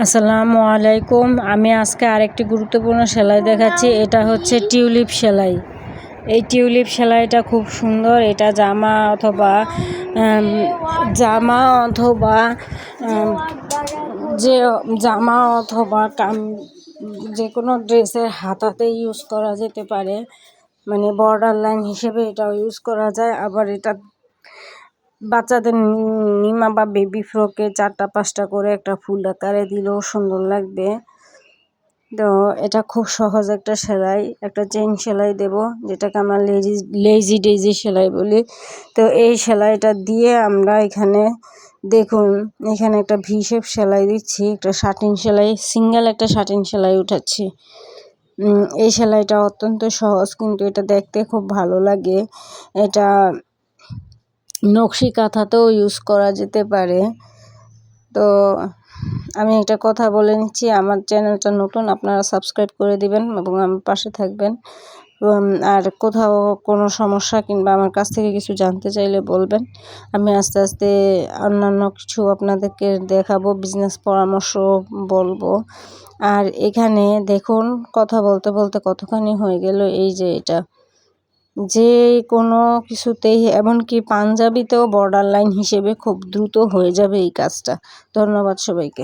আসসালামু আলাইকুম। আমি আজকে আরেকটি গুরুত্বপূর্ণ সেলাই দেখাচ্ছি। এটা হচ্ছে টিউলিপ সেলাই। এই টিউলিপ সেলাইটা খুব সুন্দর। এটা জামা অথবা যে জামা অথবা যে কোনো ড্রেসের হাতাতে ইউজ করা যেতে পারে, মানে বর্ডার লাইন হিসেবে এটাও ইউজ করা যায়। আবার এটা বাচ্চাদের নিমা বা বেবি ফ্রকে 4টা-5টা করে একটা ফুল আকারে দিলেও সুন্দর লাগবে। তো এটা খুব সহজ একটা সেলাই, একটা চেইন সেলাই দেব, যেটাকে আমরা লেজি ডেজি সেলাই বলি। তো এই সেলাইটা দিয়ে আমরা এখানে দেখুন, এখানে একটা ভি শেপ সেলাই দিচ্ছি, একটা শাটিন সেলাই, সিঙ্গেল একটা শাটিন সেলাই উঠাচ্ছি। এই সেলাইটা অত্যন্ত সহজ, কিন্তু এটা দেখতে খুব ভালো লাগে। এটা নকশি কাঁথাতেও ইউজ করা যেতে পারে। তো আমি একটা কথা বলে নিচ্ছি, আমার চ্যানেলটা নতুন, আপনারা সাবস্ক্রাইব করে দিবেন এবং আমার পাশে থাকবেন। আর কোথাও কোনো সমস্যা কিংবা আমার কাছ থেকে কিছু জানতে চাইলে বলবেন। আমি আস্তে আস্তে অন্যান্য কিছু আপনাদেরকে দেখাবো, বিজনেস পরামর্শ বলবো। আর এখানে দেখুন, কথা বলতে বলতে কতখানি হয়ে গেল। এই যে এটা যে কোনো কিছুতেই, এমনকি পাঞ্জাবিতেও বর্ডার লাইন হিসেবে খুব দ্রুত হয়ে যাবে এই কাজটা। ধন্যবাদ সবাইকে।